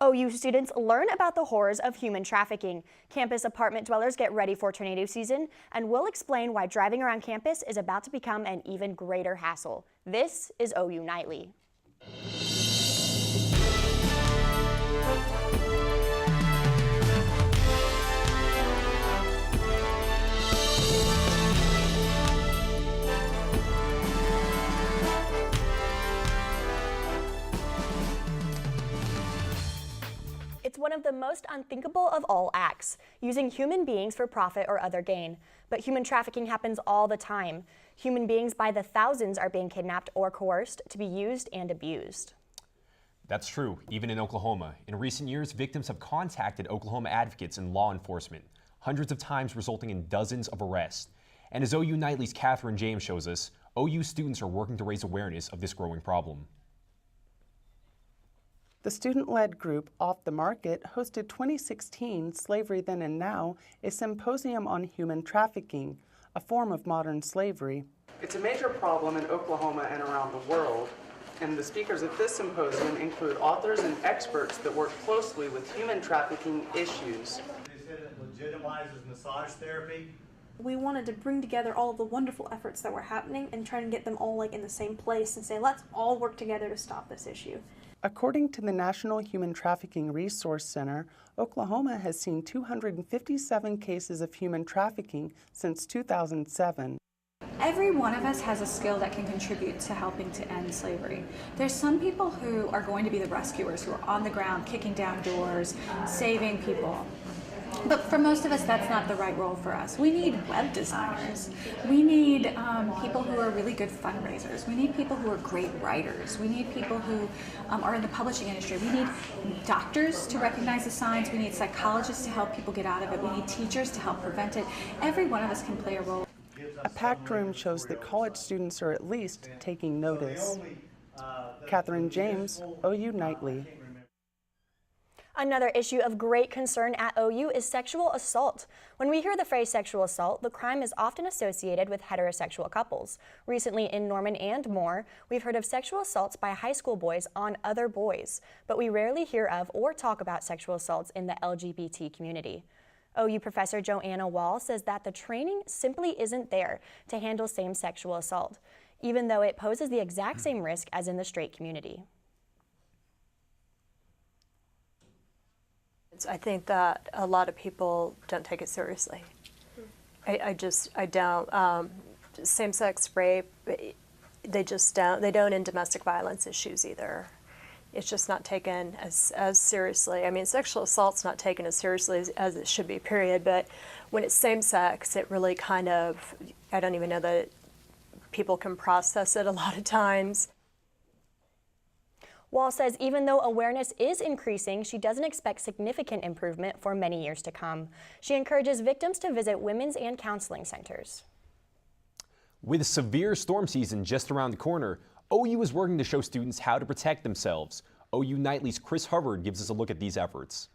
OU students learn about the horrors of human trafficking. Campus apartment dwellers get ready for tornado season, and we'll explain why driving around campus is about to become an even greater hassle. This is OU Nightly. It's one of the most unthinkable of all acts, using human beings for profit or other gain. But human trafficking happens all the time. Human beings by the thousands are being kidnapped or coerced to be used and abused. That's true, even in Oklahoma. In recent years, victims have contacted Oklahoma advocates and law enforcement, hundreds of times resulting in dozens of arrests. And as OU Nightly's Catherine James shows us, OU students are working to raise awareness of this growing problem. The student-led group Off the Market hosted 2016 Slavery Then and Now, a symposium on human trafficking, a form of modern slavery. It's a major problem in Oklahoma and around the world, and the speakers at this symposium include authors and experts that work closely with human trafficking issues. They said it legitimizes massage therapy. We wanted to bring together all of the wonderful efforts that were happening and try and get them all in the same place and say, let's all work together to stop this issue. According to the National Human Trafficking Resource Center, Oklahoma has seen 257 cases of human trafficking since 2007. Every one of us has a skill that can contribute to helping to end slavery. There's some people who are going to be the rescuers, who are on the ground, kicking down doors, saving people. But for most of us, that's not the right role for us. We need web designers. We need people who are really good fundraisers. We need people who are great writers. We need people who are in the publishing industry. We need doctors to recognize the signs. We need psychologists to help people get out of it. We need teachers to help prevent it. Every one of us can play a role. A packed room shows that college students are at least taking notice. Catherine James, OU Nightly. Another issue of great concern at OU is sexual assault. When we hear the phrase sexual assault, the crime is often associated with heterosexual couples. Recently in Norman and Moore, we've heard of sexual assaults by high school boys on other boys, but we rarely hear of or talk about sexual assaults in the LGBT community. OU professor Joanna Wall says that the training simply isn't there to handle same sexual assault, even though it poses the exact same risk as in the straight community. I think that a lot of people don't take it seriously. I don't. Same-sex rape, they don't in domestic violence issues either. It's just not taken as seriously. I mean, sexual assault's not taken as seriously as it should be, period. But when it's same-sex, it really kind of, I don't even know that people can process it a lot of times. Wall says even though awareness is increasing, she doesn't expect significant improvement for many years to come. She encourages victims to visit women's and counseling centers. With a severe storm season just around the corner, OU is working to show students how to protect themselves. OU Nightly's Chris Hubbard gives us a look at these efforts.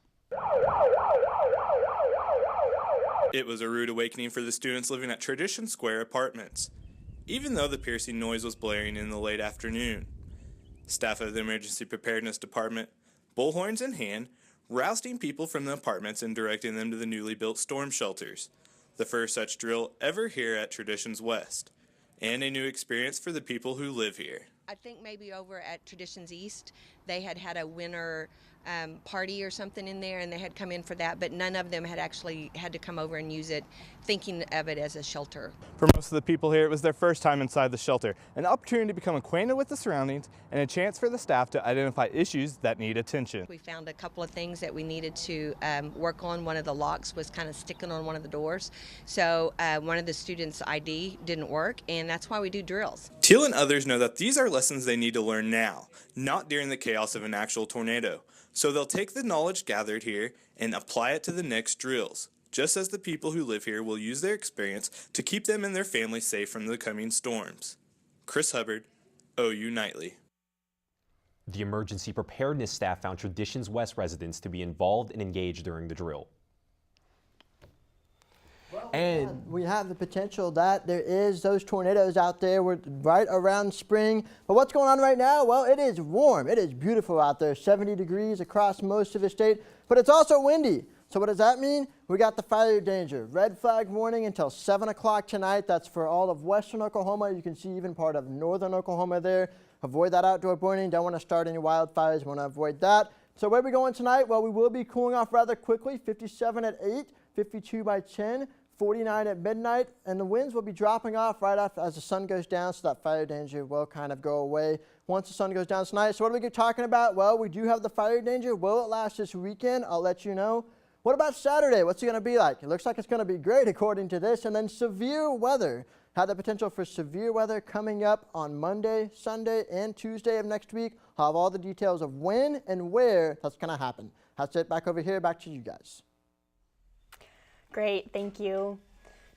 It was a rude awakening for the students living at Tradition Square Apartments, even though the piercing noise was blaring in the late afternoon. Staff of the Emergency Preparedness Department, bullhorns in hand, rousting people from the apartments and directing them to the newly built storm shelters. The first such drill ever here at Traditions West, and a new experience for the people who live here. I think maybe over at Traditions East, they had a winter party or something in there, and they had come in for that, but none of them had actually had to come over and use it, thinking of it as a shelter. For most of the people here, it was their first time inside the shelter, an opportunity to become acquainted with the surroundings, and a chance for the staff to identify issues that need attention. We found a couple of things that we needed to work on. One of the locks was kind of sticking on one of the doors, so one of the students' ID didn't work, and that's why we do drills. Teal and others know that these are lessons they need to learn now, not during the chaos of an actual tornado. So they'll take the knowledge gathered here and apply it to the next drills, just as the people who live here will use their experience to keep them and their families safe from the coming storms. Chris Hubbard, OU Nightly. The emergency preparedness staff found Traditions West residents to be involved and engaged during the drill. And we have the potential that there is those tornadoes out there. We're right around spring. But what's going on right now? Well, it is warm. It is beautiful out there, 70 degrees across most of the state, but it's also windy. So what does that mean? We got the fire danger. Red flag warning until 7 o'clock tonight. That's for all of western Oklahoma. You can see even part of northern Oklahoma there. Avoid that outdoor burning. Don't want to start any wildfires. Want to avoid that. So where are we going tonight? Well, we will be cooling off rather quickly. 57 at 8, 52 by 10, 49 at midnight. And the winds will be dropping off right after as the sun goes down, so that fire danger will kind of go away once the sun goes down tonight. So what are we talking about? Well, we do have the fire danger. Will it last this weekend? I'll let you know. What about Saturday? What's it going to be like? It looks like it's going to be great according to this. And then severe weather. Have the potential for severe weather coming up on Monday, Sunday, and Tuesday of next week. I'll have all the details of when and where that's going to happen. That's it. Back over here. Back to you guys. Great. Thank you.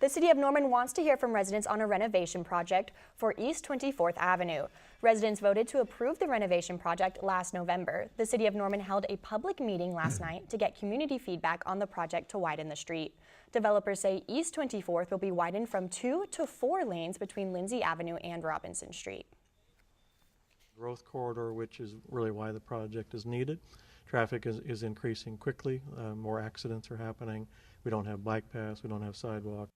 The City of Norman wants to hear from residents on a renovation project for East 24th Avenue. Residents voted to approve the renovation project last November. The City of Norman held a public meeting last night to get community feedback on the project to widen the street. Developers say East 24th will be widened from 2 to 4 lanes between Lindsay Avenue and Robinson Street. Growth corridor, which is really why the project is needed. Traffic is increasing quickly. More accidents are happening. We don't have bike paths. We don't have sidewalk.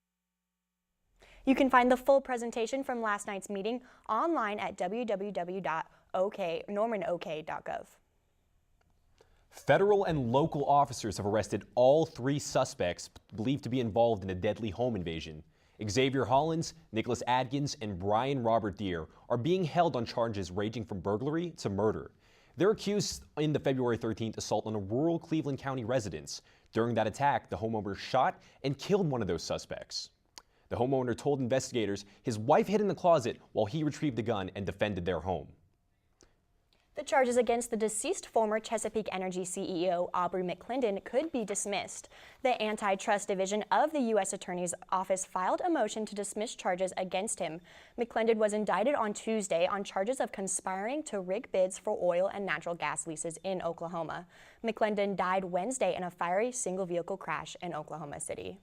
You can find the full presentation from last night's meeting online at www.normanok.gov. Federal and local officers have arrested all 3 suspects believed to be involved in a deadly home invasion. Xavier Hollins, Nicholas Adkins, and Brian Robert Deere are being held on charges ranging from burglary to murder. They're accused in the February 13th assault on a rural Cleveland County residence. During that attack, the homeowner shot and killed one of those suspects. The homeowner told investigators his wife hid in the closet while he retrieved the gun and defended their home. The charges against the deceased former Chesapeake Energy CEO Aubrey McClendon could be dismissed. The Antitrust Division of the U.S. Attorney's Office filed a motion to dismiss charges against him. McClendon was indicted on Tuesday on charges of conspiring to rig bids for oil and natural gas leases in Oklahoma. McClendon died Wednesday in a fiery single-vehicle crash in Oklahoma City.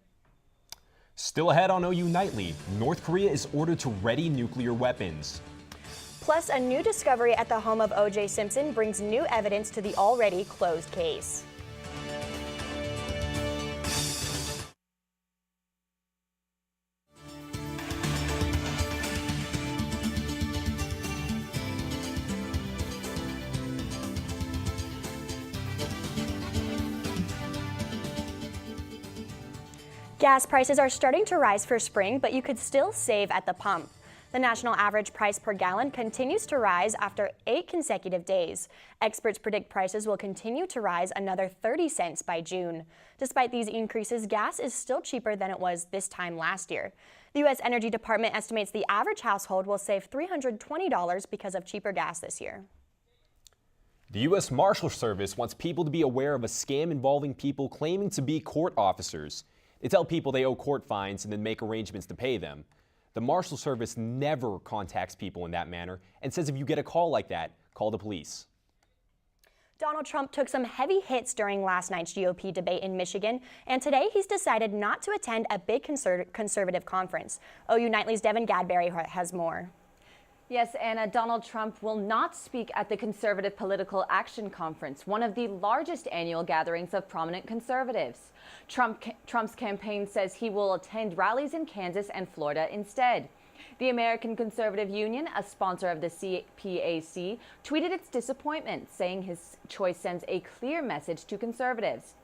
Still ahead on OU Nightly, North Korea is ordered to ready nuclear weapons. Plus, a new discovery at the home of O.J. Simpson brings new evidence to the already closed case. Gas prices are starting to rise for spring, but you could still save at the pump. The national average price per gallon continues to rise after 8 consecutive days. Experts predict prices will continue to rise another 30 cents by June. Despite these increases, gas is still cheaper than it was this time last year. The U.S. Energy Department estimates the average household will save $320 because of cheaper gas this year. The U.S. Marshal Service wants people to be aware of a scam involving people claiming to be court officers. They tell people they owe court fines and then make arrangements to pay them. The Marshal Service never contacts people in that manner and says if you get a call like that, call the police. Donald Trump took some heavy hits during last night's GOP debate in Michigan, and today he's decided not to attend a big conservative conference. OU Nightly's Devin Gadberry has more. Yes, Anna, Donald Trump will not speak at the Conservative Political Action Conference, one of the largest annual gatherings of prominent conservatives. Trump's campaign says he will attend rallies in Kansas and Florida instead. The American Conservative Union, a sponsor of the CPAC, tweeted its disappointment, saying his choice sends a clear message to conservatives.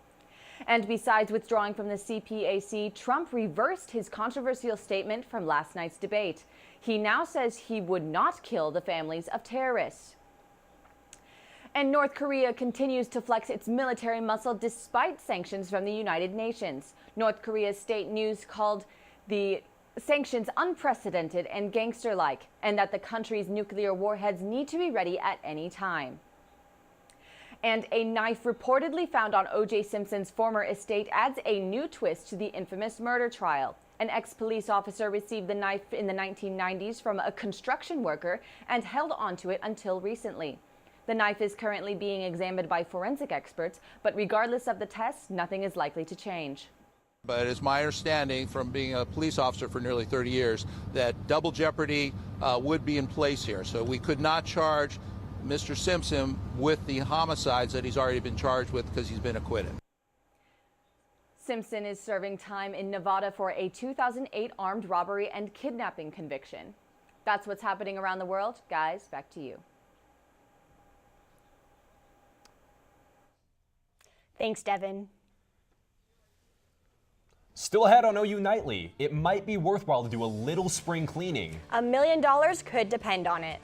And besides withdrawing from the CPAC, Trump reversed his controversial statement from last night's debate. He now says he would not kill the families of terrorists. And North Korea continues to flex its military muscle despite sanctions from the United Nations. North Korea's state news called the sanctions unprecedented and gangster-like, and that the country's nuclear warheads need to be ready at any time. And a knife reportedly found on O.J. Simpson's former estate adds a new twist to the infamous murder trial. An ex-police officer received the knife in the 1990s from a construction worker and held onto it until recently. The knife is currently being examined by forensic experts, but regardless of the test, nothing is likely to change. But it's my understanding from being a police officer for nearly 30 years that double jeopardy would be in place here. So we could not charge Mr. Simpson with the homicides that he's already been charged with because he's been acquitted. Simpson is serving time in Nevada for a 2008 armed robbery and kidnapping conviction. That's what's happening around the world. Guys, back to you. Thanks, Devin. Still ahead on OU Nightly, it might be worthwhile to do a little spring cleaning. $1 million could depend on it.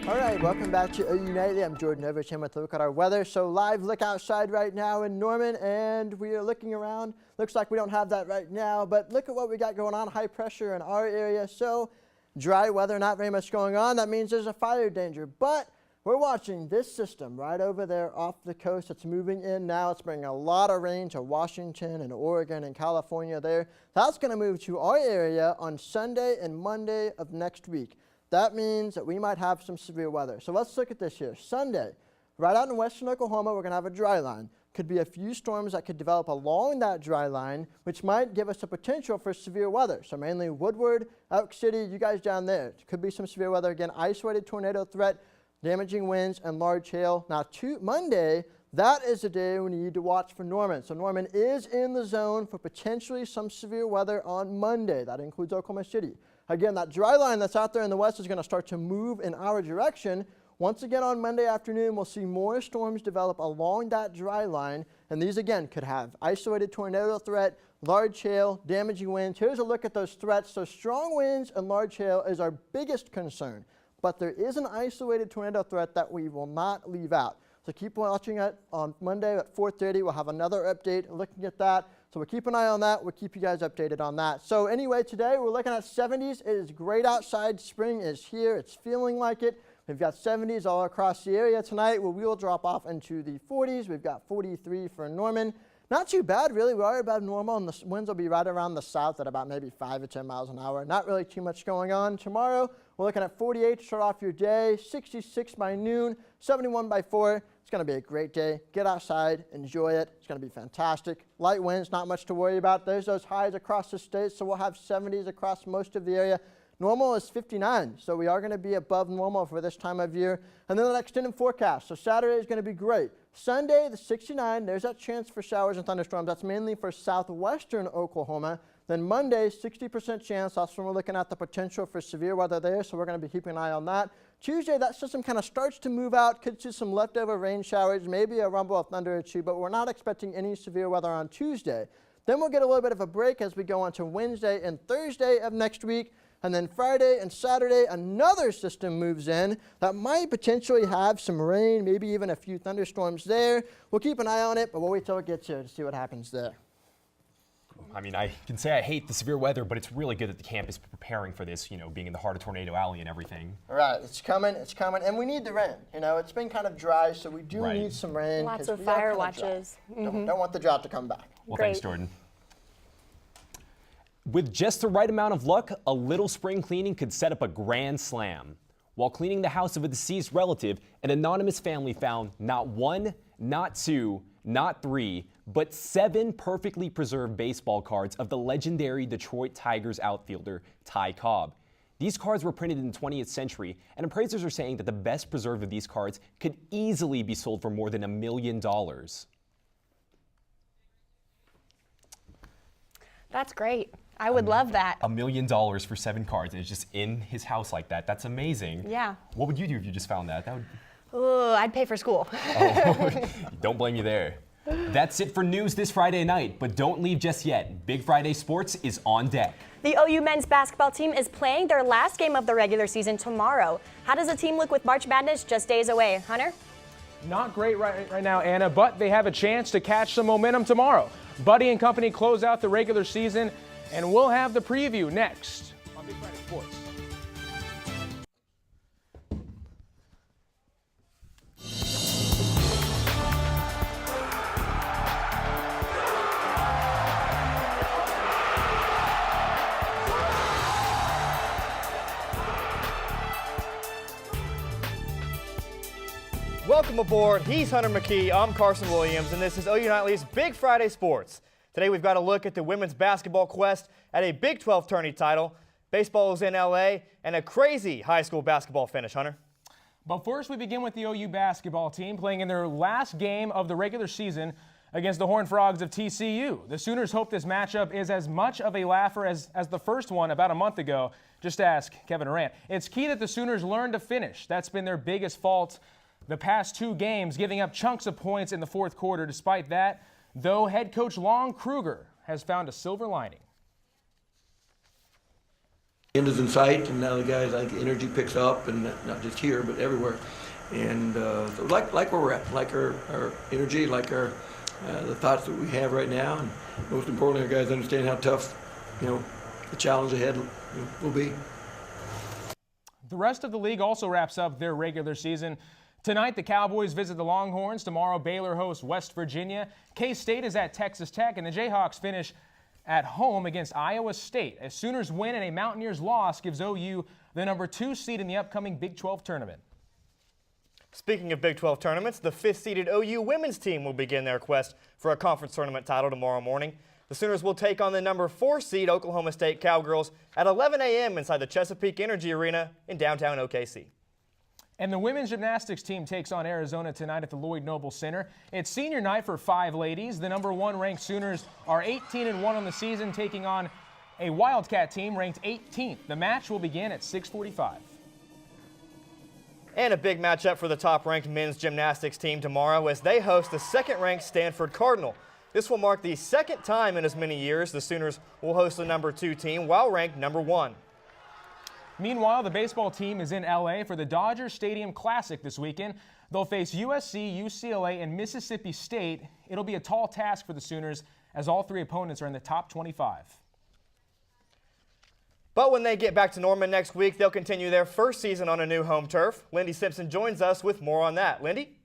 All right, welcome back to OU Nightly. I'm Jordan Overton with a look at our weather. So live look outside right now in Norman, and we are looking around. Looks like we don't have that right now, but look at what we got going on. High pressure in our area, so dry weather, not very much going on. That means there's a fire danger, but we're watching this system right over there off the coast. It's moving in now. It's bringing a lot of rain to Washington and Oregon and California there. That's going to move to our area on Sunday and Monday of next week. That means that we might have some severe weather. So let's look at this here. Sunday, right out in western Oklahoma, we're going to have a dry line. Could be a few storms that could develop along that dry line, which might give us a potential for severe weather. So mainly Woodward, Elk City, you guys down there. Could be some severe weather. Again, isolated tornado threat, damaging winds, and large hail. Now, Monday, that is the day we need to watch for Norman. So Norman is in the zone for potentially some severe weather on Monday. That includes Oklahoma City. Again, that dry line that's out there in the west is going to start to move in our direction. Once again on Monday afternoon, we'll see more storms develop along that dry line. And these, again, could have isolated tornado threat, large hail, damaging winds. Here's a look at those threats. So strong winds and large hail is our biggest concern. But there is an isolated tornado threat that we will not leave out. So keep watching it on Monday at 4:30. We'll have another update looking at that. So we'll keep an eye on that. We'll keep you guys updated on that. So anyway, today we're looking at 70s. It is great outside. Spring is here. It's feeling like it. We've got 70s all across the area tonight. We will drop off into the 40s. We've got 43 for Norman. Not too bad, really. We are above normal, and the winds will be right around the south at about maybe 5 to 10 miles an hour. Not really too much going on. Tomorrow, we're looking at 48 to start off your day, 66 by noon, 71 by 4. It's going to be a great day. Get outside, enjoy it. It's going to be fantastic. Light winds, not much to worry about. There's those highs across the state, so we'll have 70s across most of the area. Normal is 59, so we are going to be above normal for this time of year. And then the extended forecast. So Saturday is going to be great. Sunday, the 69, there's that chance for showers and thunderstorms. That's mainly for southwestern Oklahoma. Then Monday, 60% chance. That's when we're looking at the potential for severe weather there, so we're going to be keeping an eye on that. Tuesday, that system kind of starts to move out. Could see some leftover rain showers, maybe a rumble of thunder or two, but we're not expecting any severe weather on Tuesday. Then we'll get a little bit of a break as we go on to Wednesday and Thursday of next week. And then Friday and Saturday, another system moves in that might potentially have some rain, maybe even a few thunderstorms there. We'll keep an eye on it, but we'll wait till it gets here to see what happens there. I mean, I can say I hate the severe weather, but it's really good that the camp is preparing for this, you know, being in the heart of Tornado Alley and everything. All right, it's coming, and we need the rain. You know, it's been kind of dry, so we do need some rain. Lots of fire watches. Don't want the drought to come back. Well, thanks, Jordan. With just the right amount of luck, a little spring cleaning could set up a grand slam. While cleaning the house of a deceased relative, an anonymous family found not 1, not 2, not 3, but 7 perfectly preserved baseball cards of the legendary Detroit Tigers outfielder Ty Cobb. These cards were printed in the 20th century, and appraisers are saying that the best preserved of these cards could easily be sold for more than $1 million. That's great. I would love that. $1 million for 7 cards, and it's just in his house like that. That's amazing. Yeah. What would you do if you just found that? Ooh, I'd pay for school. Oh, don't blame you there. That's it for news this Friday night, but don't leave just yet. Big Friday Sports is on deck. The OU men's basketball team is playing their last game of the regular season tomorrow. How does the team look with March Madness just days away? Hunter? Not great right now, Anna, but they have a chance to catch some momentum tomorrow. Buddy and company close out the regular season, and we'll have the preview next on Big Friday Sports. Welcome aboard. He's Hunter McKee. I'm Carson Williams, and this is OU Nightly's Big Friday Sports. Today we've got a look at the women's basketball quest at a Big 12 tourney title. Baseball is in LA, and a crazy high school basketball finish, Hunter. But first we begin with the OU basketball team playing in their last game of the regular season against the Horned Frogs of TCU. The Sooners hope this matchup is as much of a laugher as the first one about a month ago. Just ask Kevin Durant. It's key that the Sooners learn to finish. That's been their biggest fault the past 2 games, giving up chunks of points in the fourth quarter. Despite that, though, head coach Lon Kruger has found a silver lining. End is in sight, and now the guys, like, energy picks up, and not just here, but everywhere. And so like where we're at, like our energy, like our the thoughts that we have right now, and most importantly, our guys understand how tough, the challenge ahead will be. The rest of the league also wraps up their regular season. Tonight, the Cowboys visit the Longhorns. Tomorrow, Baylor hosts West Virginia. K-State is at Texas Tech, and the Jayhawks finish at home against Iowa State. A Sooners win and a Mountaineers loss gives OU the number 2 seed in the upcoming Big 12 tournament. Speaking of Big 12 tournaments, the 5th-seeded OU women's team will begin their quest for a conference tournament title tomorrow morning. The Sooners will take on the number 4 seed Oklahoma State Cowgirls at 11 a.m. inside the Chesapeake Energy Arena in downtown OKC. And the women's gymnastics team takes on Arizona tonight at the Lloyd Noble Center. It's senior night for 5 ladies. The number 1 ranked Sooners are 18-1 on the season, taking on a Wildcat team ranked 18th. The match will begin at 6:45. And a big matchup for the top-ranked men's gymnastics team tomorrow as they host the 2nd-ranked Stanford Cardinal. This will mark the 2nd time in as many years the Sooners will host the number 2 team while ranked number 1. Meanwhile, the baseball team is in LA for the Dodger Stadium Classic this weekend. They'll face USC, UCLA, and Mississippi State. It'll be a tall task for the Sooners as all 3 opponents are in the top 25. But when they get back to Norman next week, they'll continue their first season on a new home turf. Lindy Simpson joins us with more on that. Lindy?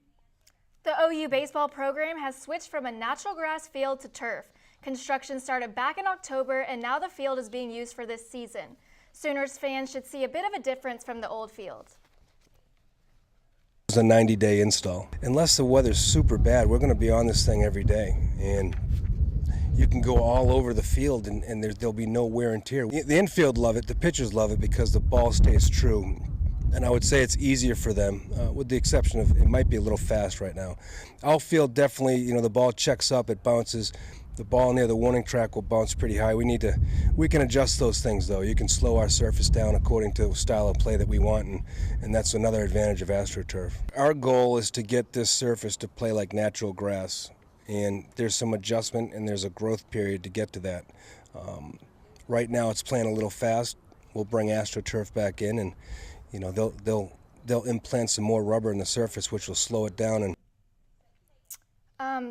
The OU baseball program has switched from a natural grass field to turf. Construction started back in October, and now the field is being used for this season. Sooners fans should see a bit of a difference from the old field. It's a 90-day install. Unless the weather's super bad, we're going to be on this thing every day. And you can go all over the field and there'll be no wear and tear. The infield love it, the pitchers love it because the ball stays true. And I would say it's easier for them, with the exception of it might be a little fast right now. Outfield definitely, the ball checks up, it bounces. The ball near the warning track will bounce pretty high. We can adjust those things though. You can slow our surface down according to the style of play that we want, and that's another advantage of AstroTurf. Our goal is to get this surface to play like natural grass, and there's some adjustment and there's a growth period to get to that. Right now it's playing a little fast. We'll bring AstroTurf back in, and they'll implant some more rubber in the surface, which will slow it down. And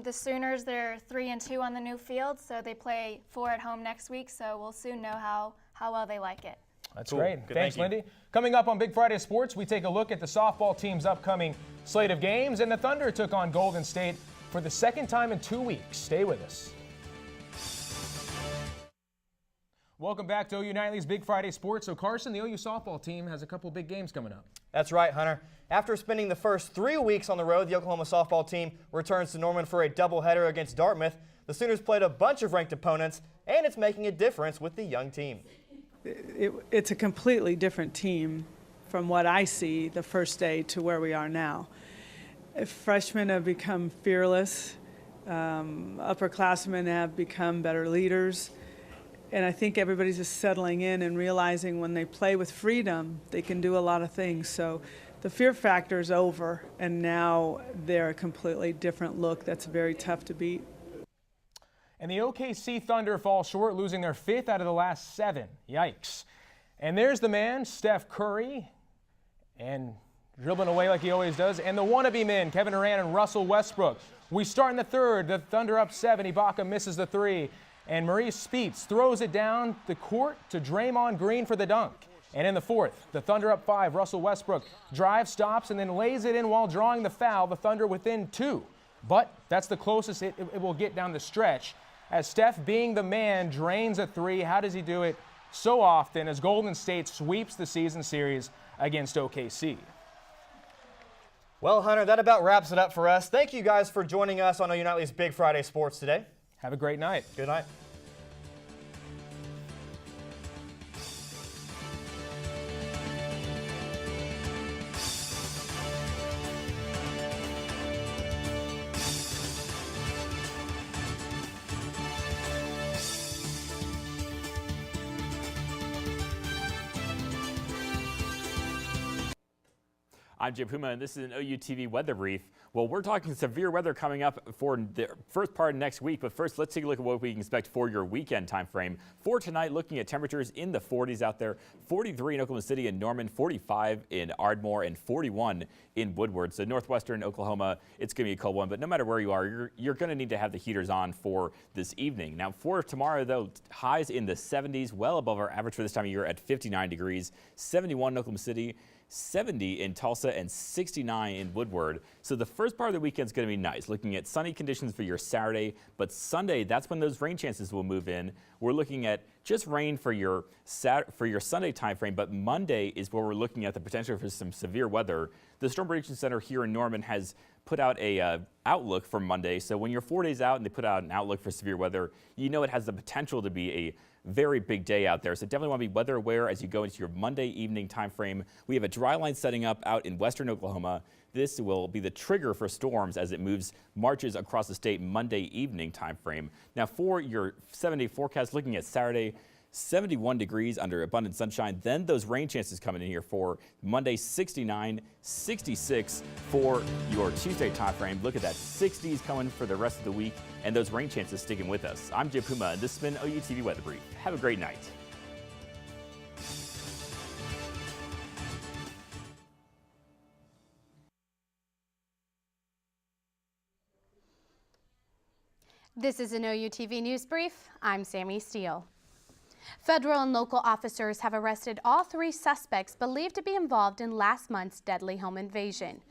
The Sooners, they're 3-2 on the new field, so they play 4 at home next week, so we'll soon know how well they like it. That's cool. great. Good, Thanks, Lindy. Coming up on Big Friday Sports, we take a look at the softball team's upcoming slate of games, and the Thunder took on Golden State for the 2nd time in 2 weeks. Stay with us. Welcome back to OU Nightly's Big Friday Sports. So, Carson, the OU softball team has a couple big games coming up. That's right, Hunter. After spending the first 3 weeks on the road, the Oklahoma softball team returns to Norman for a doubleheader against Dartmouth. The Sooners played a bunch of ranked opponents, and it's making a difference with the young team. It's a completely different team from what I see the first day to where we are now. Freshmen have become fearless. Upperclassmen have become better leaders. And I think everybody's just settling in and realizing when they play with freedom, they can do a lot of things. So the fear factor is over, and now they're a completely different look that's very tough to beat. And the OKC Thunder fall short, losing their 5th out of the last 7. Yikes. And there's the man, Steph Curry, and dribbling away like he always does, and the wannabe men, Kevin Durant and Russell Westbrook. We start in the 3rd, the Thunder up 7, Ibaka misses the 3. And Maurice Speets throws it down the court to Draymond Green for the dunk. And in the 4th, the Thunder up 5, Russell Westbrook drives, stops, and then lays it in while drawing the foul, the Thunder within 2. But that's the closest it will get down the stretch, as Steph, being the man, drains a 3. How does he do it so often as Golden State sweeps the season series against OKC? Well, Hunter, that about wraps it up for us. Thank you guys for joining us on OU Nightly's Big Friday Sports today. Have a great night. Good night. I'm Jim PUMA, and this is an OU TV weather brief. Well, we're talking severe weather coming up for the first part of next week, but first let's take a look at what we can expect for your weekend time frame. For tonight, looking at temperatures in the 40s out there, 43 in Oklahoma City and Norman, 45 in Ardmore, and 41 in Woodward. So northwestern Oklahoma, it's going to be a cold one, but no matter where you are, you're going to need to have the heaters on for this evening. Now for tomorrow, though, highs in the 70s, well above our average for this time of year at 59 degrees, 71 in Oklahoma City, 70 in Tulsa, and 69 in Woodward. So the first part of the weekend is going to be nice, looking at sunny conditions for your Saturday, but Sunday, that's when those rain chances will move in. We're looking at just rain for your Sunday time frame, but Monday is where we're looking at the potential for some severe weather. The Storm Prediction Center here in Norman has put out a outlook for Monday. So when you're 4 days out and they put out an outlook for severe weather, you know it has the potential to be a very big day out there. So definitely want to be weather aware as you go into your Monday evening time frame. We have a dry line setting up out in western Oklahoma. This will be the trigger for storms as it marches across the state Monday evening time frame. Now for your 7-day forecast, looking at Saturday, 71 degrees under abundant sunshine. Then those rain chances coming in here for Monday, 69, 66 for your Tuesday time frame. Look at that, 60s coming for the rest of the week, and those rain chances sticking with us. I'm Jim PUMA, and this has been OU TV Weather Brief. Have a great night. This is an OU TV News Brief. I'm Sammy Steele. Federal and local officers have arrested all 3 suspects believed to be involved in last month's deadly home invasion.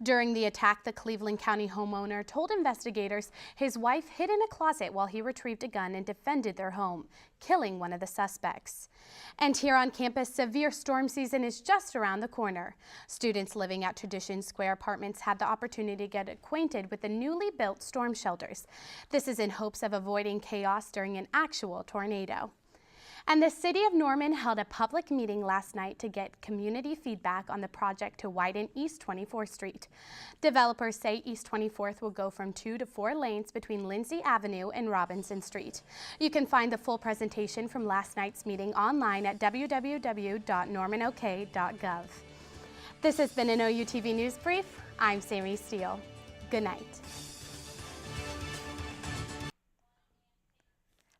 During the attack, the Cleveland County homeowner told investigators his wife hid in a closet while he retrieved a gun and defended their home, killing one of the suspects. And here on campus, severe storm season is just around the corner. Students living at Tradition Square Apartments had the opportunity to get acquainted with the newly built storm shelters. This is in hopes of avoiding chaos during an actual tornado. And the City of Norman held a public meeting last night to get community feedback on the project to widen East 24th Street. Developers say East 24th will go from 2 to 4 lanes between Lindsay Avenue and Robinson Street. You can find the full presentation from last night's meeting online at www.normanok.gov. This has been an OU TV News Brief. I'm Sammy Steele. Good night.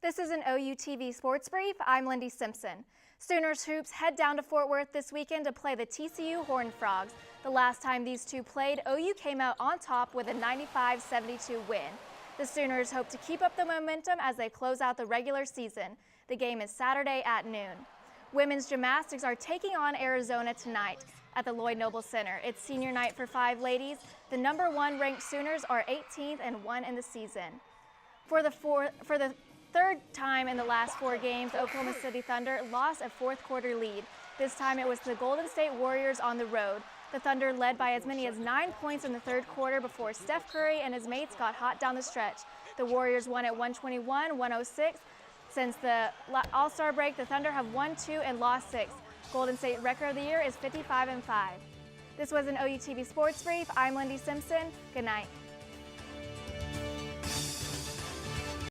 This is an OU TV Sports Brief. I'm Lindy Simpson. Sooners hoops head down to Fort Worth this weekend to play the TCU Horned Frogs. The last time these two played, OU came out on top with a 95-72 win. The Sooners hope to keep up the momentum as they close out the regular season. The game is Saturday at noon. Women's gymnastics are taking on Arizona tonight at the Lloyd Noble Center. It's senior night for 5 ladies. The number 1 ranked Sooners are 18th and 1 in the season. For the third time in the last 4 games, Oklahoma City Thunder lost a 4th quarter lead. This time it was the Golden State Warriors on the road. The Thunder led by as many as 9 points in the 3rd quarter before Steph Curry and his mates got hot down the stretch. The Warriors won at 121-106. Since the All-Star break, the Thunder have won 2 and lost 6. Golden State record of the year is 55-5. This was an OU TV Sports Brief. I'm Lindy Simpson. Good night.